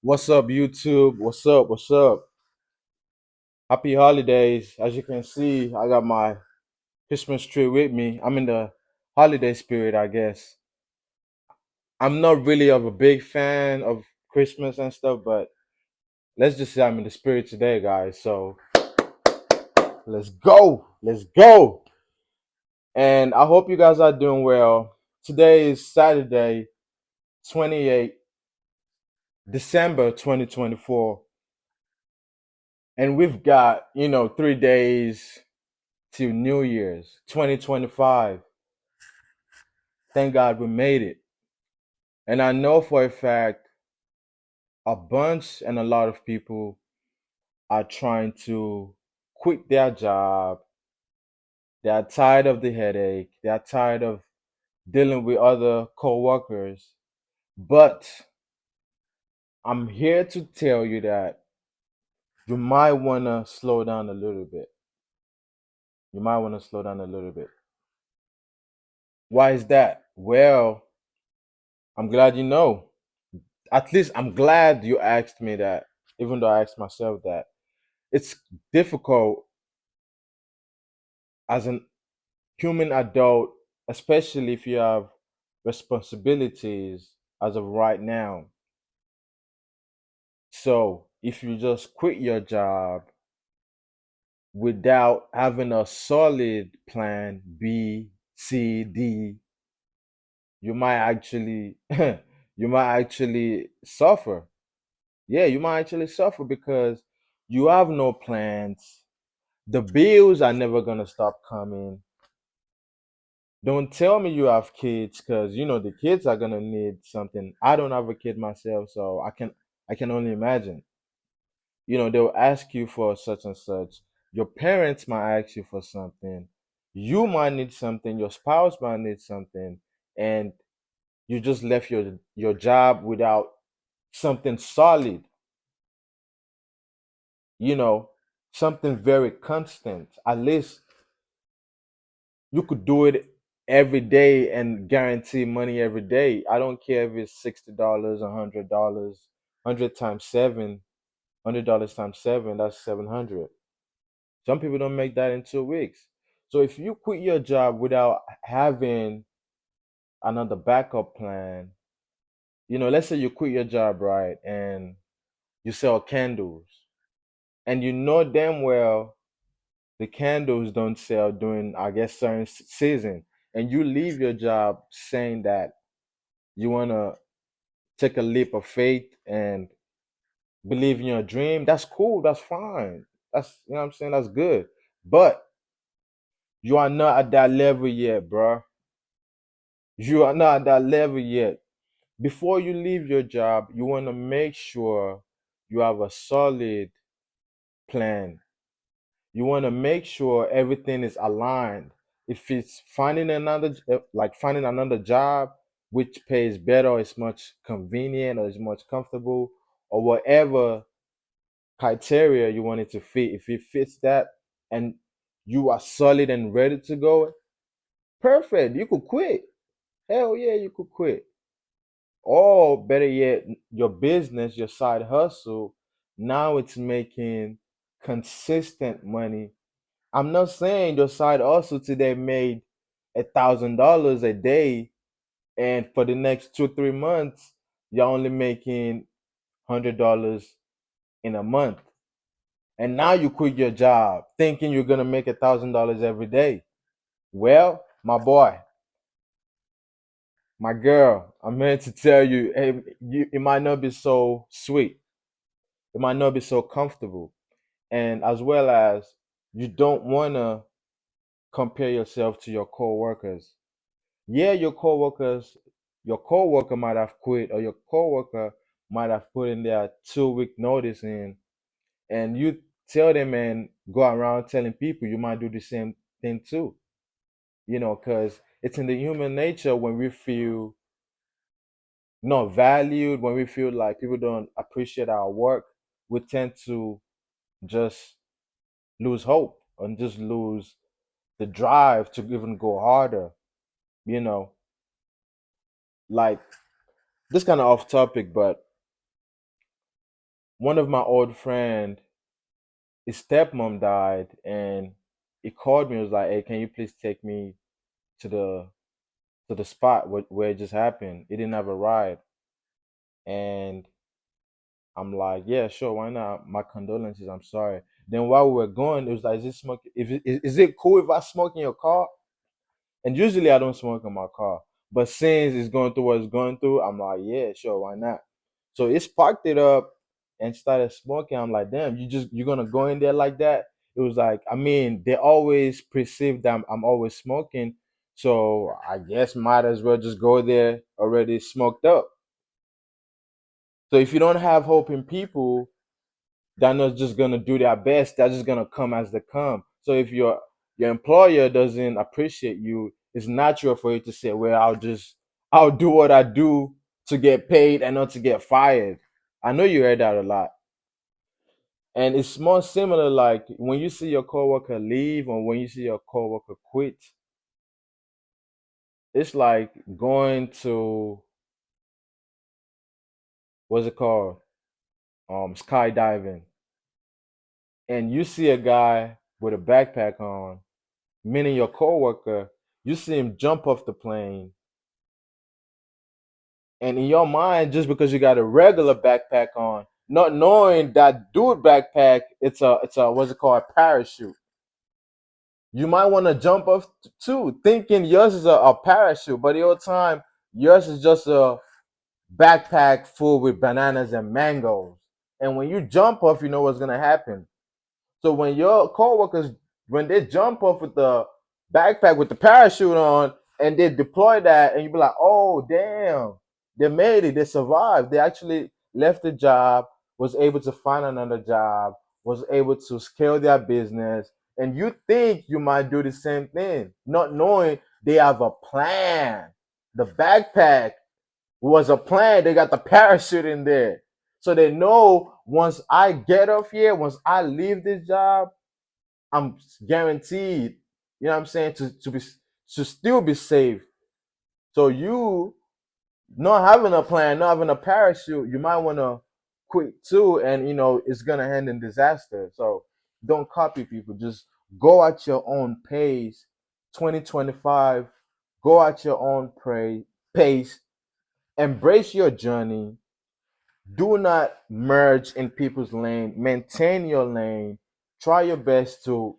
What's up, YouTube? What's up? What's up? Happy holidays. As you can see, I got my Christmas tree with me. I'm in the holiday spirit, I guess. I'm not really of a big fan of Christmas and stuff, but let's just say I'm in the spirit today, guys. So let's go. Let's go. And I hope you guys are doing well. Today is Saturday, 28 December 2024. And we've got, 3 days to New Year's 2025. Thank God we made it. And I know for a fact a bunch and a lot of people are trying to quit their job. They are tired of the headache. They are tired of dealing with other coworkers. But I'm here to tell you that you might want to slow down a little bit. You might want to slow down a little bit. Why is that? Well, I'm glad you know. At least I'm glad you asked me that, even though I asked myself that. It's difficult as an human adult, especially if you have responsibilities as of right now. So if you just quit your job without having a solid plan B, C, D, you might actually you might actually suffer. Yeah, you might actually suffer because you have no plans. The bills are never gonna stop coming. Don't tell me you have kids, because the kids are gonna need something. I don't have a kid myself, so I can only imagine. They'll ask you for such and such. Your parents might ask you for something. You might need something. Your spouse might need something, and you just left your job without something solid. You know, something very constant. At least you could do it every day and guarantee money every day. I don't care if it's $60, $100, 100 times 7, $100 times 7, that's 700. Some people don't make that in 2 weeks. So if you quit your job without having another backup plan, let's say you quit your job, right, and you sell candles, and you know damn well the candles don't sell during, I guess, certain season, and you leave your job saying that you want to take a leap of faith and believe in your dream. That's cool. That's fine. That's, what I'm saying, that's good. But you are not at that level yet, bruh. You are not at that level yet. Before you leave your job, you want to make sure you have a solid plan. You want to make sure everything is aligned. If it's finding another job which pays better, is much convenient, or is much comfortable, or whatever criteria you want it to fit, if it fits that, and you are solid and ready to go, perfect. You could quit. Hell yeah, you could quit. Or better yet, your business, your side hustle, now it's making consistent money. I'm not saying your side hustle today made $1,000 a day, and for the next 2 3 months you're only making $100 in a month, and now you quit your job thinking you're gonna make $1,000 every day. Well, my boy, my girl, I'm here to tell you, hey, it might not be so sweet, it might not be so comfortable, and as well as you don't want to compare yourself to your coworkers. Yeah, your coworker might have quit, or your coworker might have put in their 2 week notice in, and you tell them and go around telling people you might do the same thing too. Because it's in the human nature, when we feel not valued, when we feel like people don't appreciate our work, we tend to just lose hope and just lose the drive to even go harder. You know, like, this kind of off topic, but One of my old friend, his stepmom died, and he called me. He was like, "Hey, can you please take me to the spot where it just happened?" He didn't have a ride, and I'm like, "Yeah, sure, why not? My condolences. I'm sorry." Then while we were going, it was like, "Is it smoke? Is it cool if I smoke in your car?" And usually I don't smoke in my car, but since it's going through what it's going through, I'm like, "Yeah, sure, why not?" So it sparked it up and started smoking. I'm like, "Damn, you're gonna go in there like that?" It was like, I mean, they always perceive that I'm always smoking, so I guess might as well just go there already smoked up. So if you don't have hope in people, they're not just gonna do their best. They're just gonna come as they come. So if your employer doesn't appreciate you, it's natural for you to say, "Well, I'll do what I do to get paid and not to get fired." I know you heard that a lot, and it's more similar. Like when you see your coworker leave or when you see your coworker quit, it's like going to what's it called, skydiving, and you see a guy with a backpack on, meaning your coworker, you see him jump off the plane, and in your mind, just because you got a regular backpack on, not knowing that dude backpack, it's a what's it called, a parachute. You might want to jump off too, thinking yours is a parachute, but the whole time yours is just a backpack full with bananas and mangoes. And when you jump off, you know what's gonna happen. So when your coworkers, when they jump off with the backpack with the parachute on and they deploy that, and you be like, "Oh damn, they made it, they survived. They actually left the job, was able to find another job, was able to scale their business." And you think you might do the same thing, not knowing they have a plan. The backpack was a plan. They got the parachute in there. So they know once I get off here, once I leave this job, I'm guaranteed, you know what I'm saying, to still be safe. So you not having a plan, not having a parachute, you might want to quit too, and it's gonna end in disaster. So don't copy people. Just go at your own pace. 2025, go at your own pace. Embrace your journey. Do not merge in people's lane. Maintain your lane. Try your best to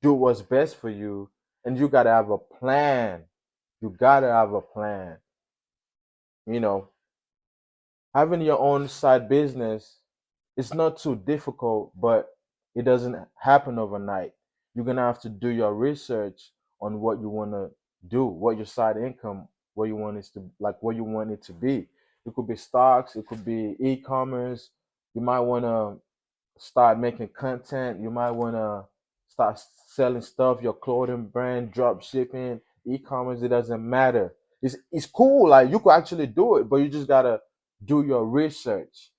do what's best for you, and you gotta have a plan. You gotta have a plan. You know, having your own side business, it's not too difficult, but it doesn't happen overnight. You're gonna have to do your research on what you wanna do, what your side income, what you want it to like, what you want it to be. It could be stocks, it could be e-commerce. You might wanna start making content. You might want to start selling stuff, your clothing brand, drop shipping, e-commerce. It doesn't matter. It's cool. Like you could actually do it, but you just gotta do your research.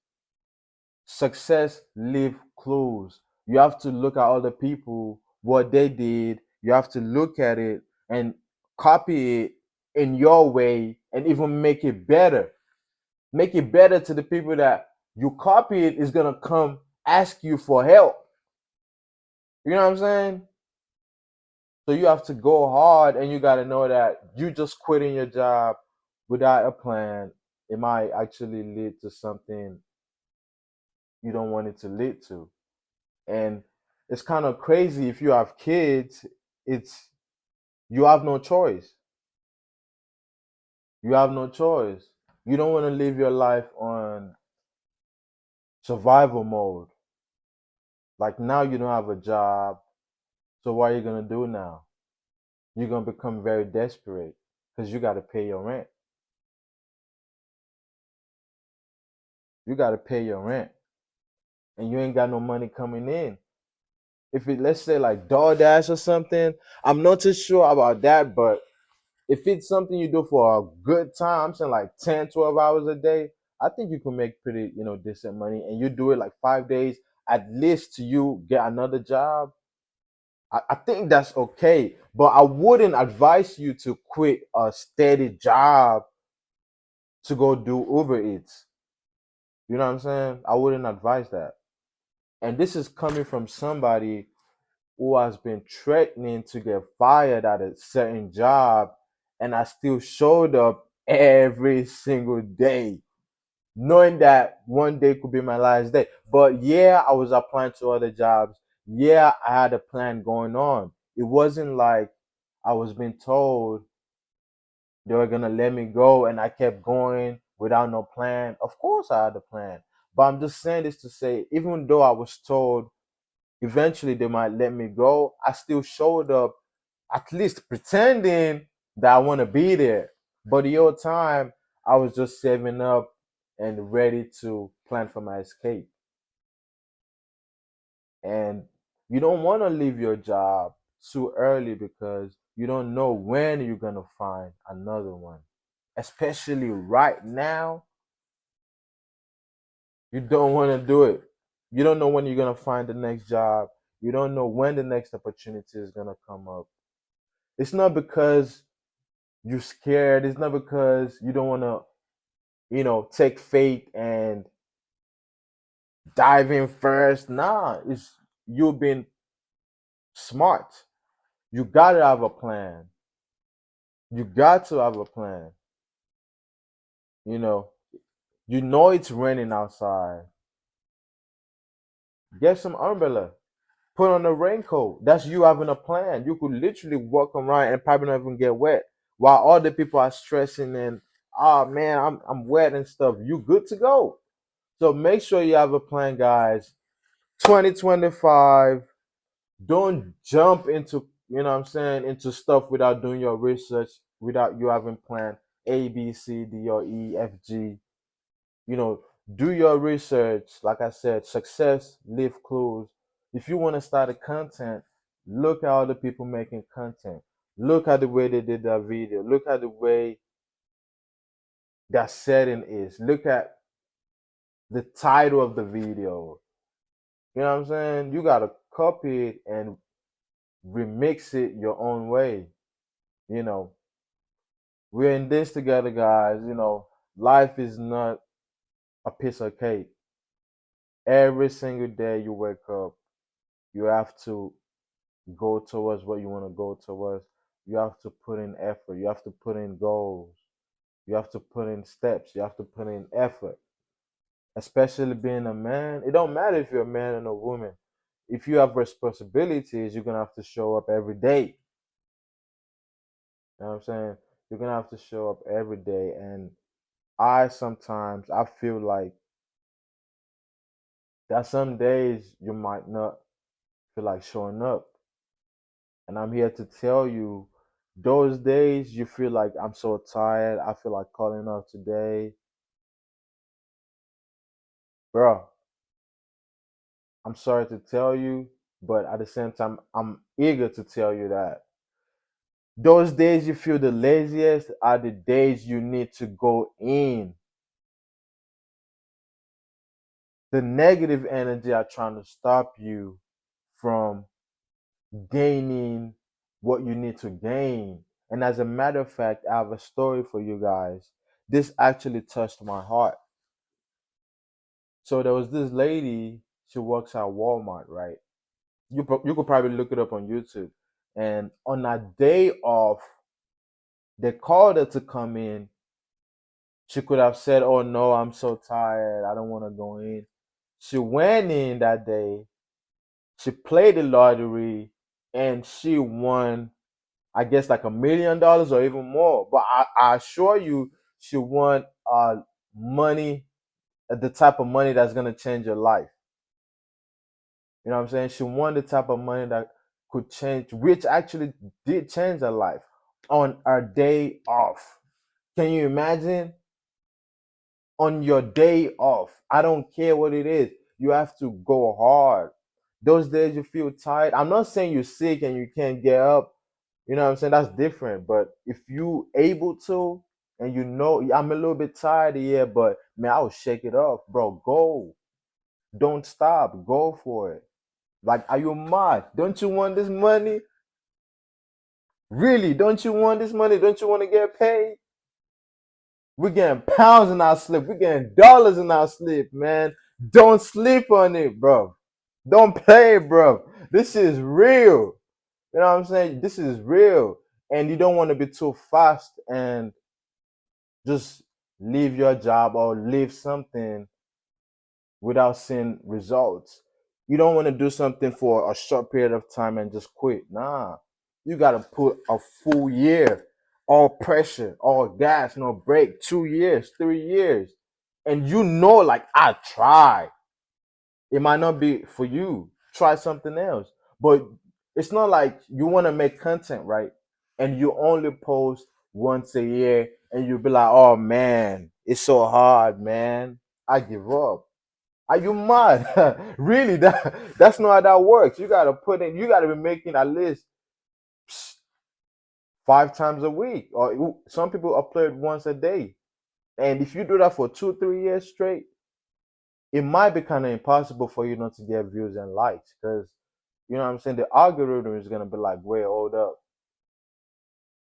Success leave clues. You have to look at other people, what they did. You have to look at it and copy it in your way, and even make it better. Make it better to the people that you copy it is gonna come ask you for help. You know what I'm saying? So you have to go hard, and you got to know that you just quitting your job without a plan, it might actually lead to something you don't want it to lead to. And it's kind of crazy if you have kids, it's you have no choice. You have no choice. You don't want to live your life on survival mode. Like now you don't have a job, so what are you going to do now? You're going to become very desperate because you got to pay your rent. You got to pay your rent, and you ain't got no money coming in. If it, let's say like DoorDash or something, I'm not too sure about that, but if it's something you do for a good time, I'm saying like 10, 12 hours a day, I think you can make pretty, decent money, and you do it like 5 days, at least till you get another job. I think that's okay, but I wouldn't advise you to quit a steady job to go do Uber Eats. You know what I'm saying? I wouldn't advise that. And this is coming from somebody who has been threatening to get fired at a certain job, and I still showed up every single day, knowing that one day could be my last day. But yeah, I was applying to other jobs. Yeah, I had a plan going on. It wasn't like I was being told they were gonna let me go and I kept going without no plan. Of course I had a plan. But I'm just saying this to say, even though I was told eventually they might let me go, I still showed up, at least pretending that I want to be there. But the whole time, I was just saving up and ready to plan for my escape. And you don't want to leave your job too early because you don't know when you're going to find another one. Especially right now, you don't want to do it. You don't know when you're going to find the next job. You don't know when the next opportunity is going to come up. It's not because you're scared. It's not because you don't want to, take faith and dive in first. Nah, it's you being smart. You got to have a plan. You got to have a plan. You know, it's raining outside. Get some umbrella. Put on a raincoat. That's you having a plan. You could literally walk around and probably not even get wet. While other people are stressing and, oh man, I'm wet and stuff. You good to go. So make sure you have a plan, guys. 2025. Don't jump into, what I'm saying, into stuff without doing your research, without you having planned A, B, C, D, or E, F, G. You know, do your research. Like I said, success leave clues. If you want to start a content, look at other people making content. Look at the way they did that video. Look at the way that setting is. Look at the title of the video. You know what I'm saying? You gotta copy it and remix it your own way. You know, we're in this together, guys. Life is not a piece of cake. Every single day you wake up, you have to go towards what you want to go towards. You have to put in effort. You have to put in goals. You have to put in steps. You have to put in effort. Especially being a man. It don't matter if you're a man and a woman. If you have responsibilities, you're gonna have to show up every day. You know what I'm saying? You're gonna have to show up every day. And I feel like that some days you might not feel like showing up. And I'm here to tell you, those days you feel like I'm so tired, I feel like calling off today. Bro, I'm sorry to tell you, but at the same time, I'm eager to tell you that those days you feel the laziest are the days you need to go in. The negative energy are trying to stop you from gaining what you need to gain. And as a matter of fact, I have a story for you guys. This actually touched my heart. So there was this lady, she works at Walmart, right? You could probably look it up on YouTube. And on a day off, they called her to come in. She could have said, "Oh no, I'm so tired. I don't want to go in." She went in that day. She played the lottery and she won, I guess, like $1 million or even more. But I assure you, she won money, the type of money that's gonna change your life. You know what I'm saying? She won the type of money that could change, which actually did change her life on her day off. Can you imagine? On your day off, I don't care what it is, you have to go hard. Those days you feel tired. I'm not saying you're sick and you can't get up. You know what I'm saying? That's different. But if you able to, and I'm a little bit tired here, but man, I'll shake it off, bro. Go. Don't stop. Go for it. Like, are you mad? Don't you want this money? Really? Don't you want this money? Don't you want to get paid? We're getting pounds in our sleep. We're getting dollars in our sleep, man. Don't sleep on it, bro. Don't play, bro. This is real. You know what I'm saying? This is real. And you don't want to be too fast and just leave your job or leave something without seeing results. You don't want to do something for a short period of time and just quit. Nah. You got to put a full year, all pressure, all gas, no break, 2 years, 3 years. And you know, like, I tried. It might not be for you. Try something else. But it's not like you want to make content, right? And you only post once a year and you'll be like, oh man, it's so hard, man. I give up. Are you mad? Really? That's not how that works. You gotta put in. You gotta be making at least 5 times a week, or some people upload once a day. And if you do that for 2, 3 years straight, it might be kind of impossible for you not to get views and likes, because you know what I'm saying. The algorithm is gonna be like, wait, hold up,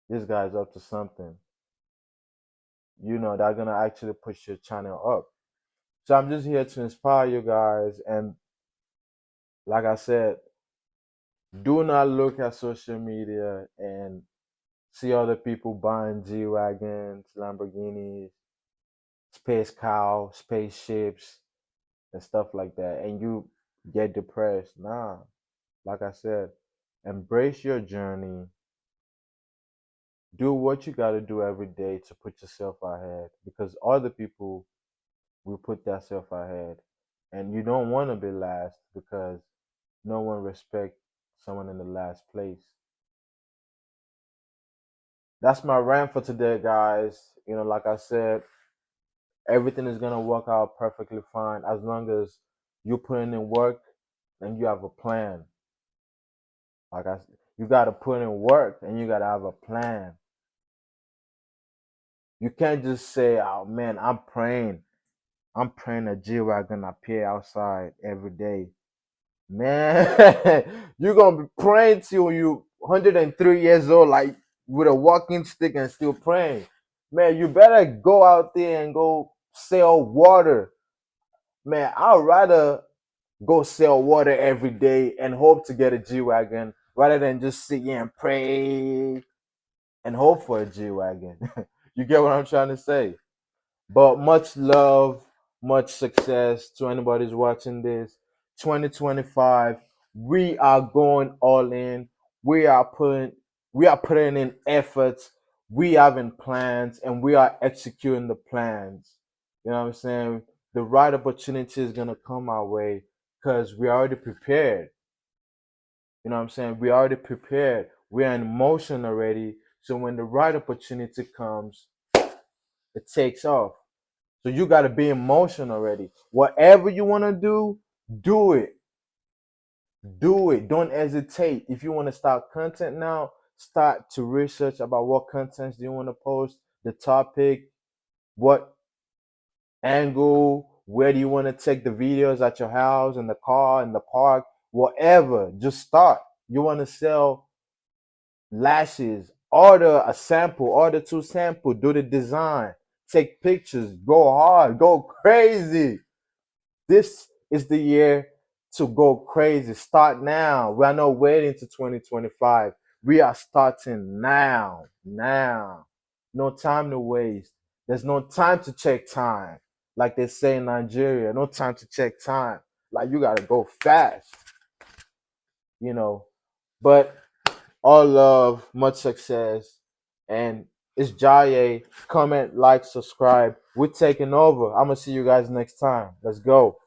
this guy's up to something. They're gonna actually push your channel up. So I'm just here to inspire you guys, and like I said, do not look at social media and see other people buying G wagons, Lamborghinis, space cow, spaceships, and stuff like that, and you get depressed. Nah, like I said, embrace your journey. Do what you got to do every day to put yourself ahead, because other people will put themselves ahead, and you don't want to be last, because no one respects someone in the last place. That's my rant for today, guys. Like I said, everything is gonna work out perfectly fine as long as you put in work and you have a plan. You gotta put in work and you gotta have a plan. You can't just say, "Oh man, I'm praying a G wagon appear outside every day." Man, you're gonna be praying till you 103 years old, like with a walking stick and still praying. Man, you better go out there and go sell water. Man, I'd rather go sell water every day and hope to get a G wagon rather than just sit here and pray and hope for a G wagon. You get what I'm trying to say? But much love, much success to anybody who's watching this. 2025, we are going all in. We are putting we are putting in efforts. We having plans and we are executing the plans. You know what I'm saying? The right opportunity is gonna come our way because we are already prepared. You know what I'm saying? We are already prepared. We are in motion already. So when the right opportunity comes, it takes off. So you got to be in motion already. Whatever you want to do it. Do it. Don't hesitate. If you want to start content now, start to research about what contents do you want to post, the topic, what angle, where do you want to take the videos at your house, in the car, in the park, whatever. Just start. You want to sell lashes, order a sample, order 2 samples, do the design, take pictures, go hard, go crazy. This is the year to go crazy. Start now. We are not waiting to 2025. We are starting now. Now. No time to waste. There's no time to check time. Like they say in Nigeria, no time to check time. Like you gotta go fast, you know. But all love, much success, and it's Jaye. Comment, like, subscribe. We're taking over. I'm gonna see you guys next time. Let's go.